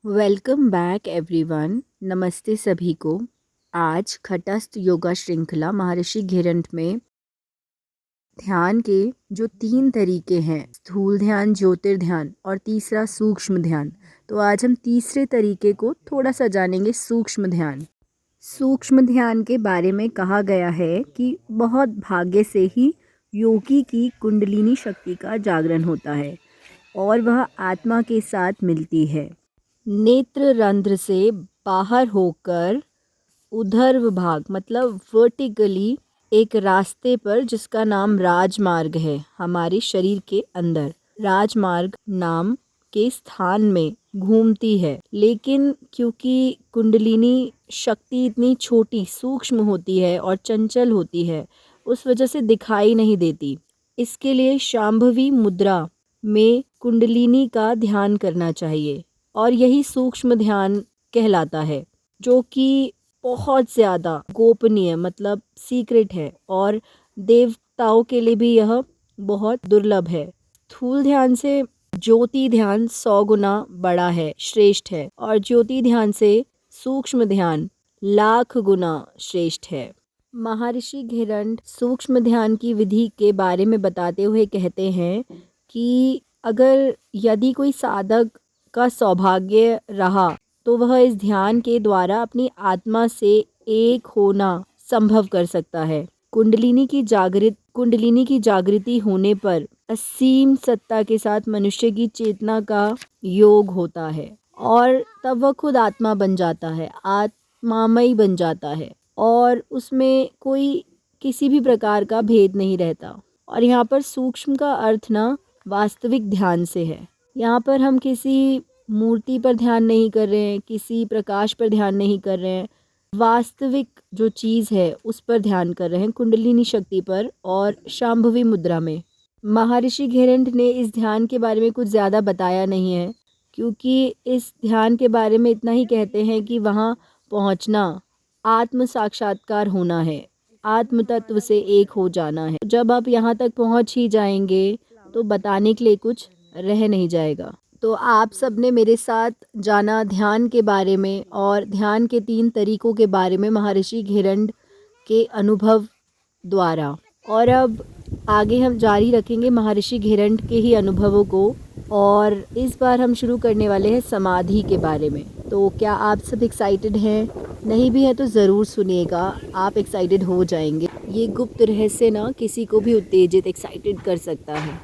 Welcome back everyone. नमस्ते सभी को। आज खटस्थ योगा श्रृंखला महर्षि घिरंट में ध्यान के जो 3 तरीके हैं, स्थूल ध्यान, ज्योतिर्ध्यान और तीसरा सूक्ष्म ध्यान। तो आज हम तीसरे तरीके को थोड़ा सा जानेंगे, सूक्ष्म ध्यान। सूक्ष्म ध्यान के बारे में कहा गया है कि बहुत भाग्य से ही योगी की कुंडलिनी शक्ति का जागरण होता है और वह आत्मा के साथ मिलती है। नेत्र रंध्र से बाहर होकर ऊर्ध्व भाग मतलब वर्टिकली एक रास्ते पर, जिसका नाम राजमार्ग है, हमारे शरीर के अंदर राजमार्ग नाम के स्थान में घूमती है। लेकिन क्योंकि कुंडलिनी शक्ति इतनी छोटी सूक्ष्म होती है और चंचल होती है, उस वजह से दिखाई नहीं देती। इसके लिए शांभवी मुद्रा में कुंडलिनी का ध्यान करना चाहिए और यही सूक्ष्म ध्यान कहलाता है, जो कि बहुत ज़्यादा गोपनीय मतलब सीक्रेट है और देवताओं के लिए भी यह बहुत दुर्लभ है। स्थूल ध्यान से ज्योति ध्यान 100 गुना बड़ा है, श्रेष्ठ है, और ज्योति ध्यान से सूक्ष्म ध्यान लाख गुना श्रेष्ठ है। महर्षि घिरंट सूक्ष्म ध्यान की विधि के बारे में बताते हुए कहते हैं कि यदि कोई साधक का सौभाग्य रहा तो वह इस ध्यान के द्वारा अपनी आत्मा से एक होना संभव कर सकता है। कुंडलिनी की जागृति होने पर असीम सत्ता के साथ मनुष्य की चेतना का योग होता है और तब वह खुद आत्मा बन जाता है, आत्मामय बन जाता है और उसमें कोई किसी भी प्रकार का भेद नहीं रहता। और यहाँ पर सूक्ष्म का अर्थ ना वास्तविक ध्यान से है। यहाँ पर हम किसी मूर्ति पर ध्यान नहीं कर रहे हैं, किसी प्रकाश पर ध्यान नहीं कर रहे हैं, वास्तविक जो चीज़ है उस पर ध्यान कर रहे हैं, कुंडलिनी शक्ति पर और शांभवी मुद्रा में। महर्षि घिरंट ने इस ध्यान के बारे में कुछ ज़्यादा बताया नहीं है, क्योंकि इस ध्यान के बारे में इतना ही कहते हैं कि वहाँ पहुँचना आत्म साक्षात्कार होना है, आत्म तत्व से एक हो जाना है। जब आप यहाँ तक पहुँच ही जाएंगे तो बताने के लिए कुछ रह नहीं जाएगा। तो आप सब ने मेरे साथ जाना ध्यान के बारे में और ध्यान के 3 तरीकों के बारे में महर्षि घिरंट के अनुभव द्वारा। और अब आगे हम जारी रखेंगे महर्षि घिरंट के ही अनुभवों को, और इस बार हम शुरू करने वाले हैं समाधि के बारे में। तो क्या आप सब एक्साइटेड हैं? नहीं भी हैं तो ज़रूर सुनिएगा, आप एक्साइटेड हो जाएंगे। ये गुप्त रहस्य ना किसी को भी उत्तेजित एक्साइटेड कर सकता है।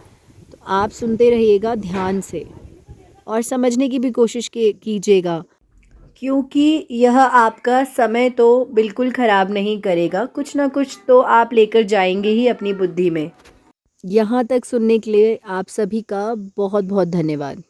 तो आप सुनते रहिएगा ध्यान से और समझने की भी कोशिश कीजिएगा, क्योंकि यह आपका समय तो बिल्कुल ख़राब नहीं करेगा, कुछ ना कुछ तो आप लेकर जाएंगे ही अपनी बुद्धि में। यहाँ तक सुनने के लिए आप सभी का बहुत बहुत धन्यवाद।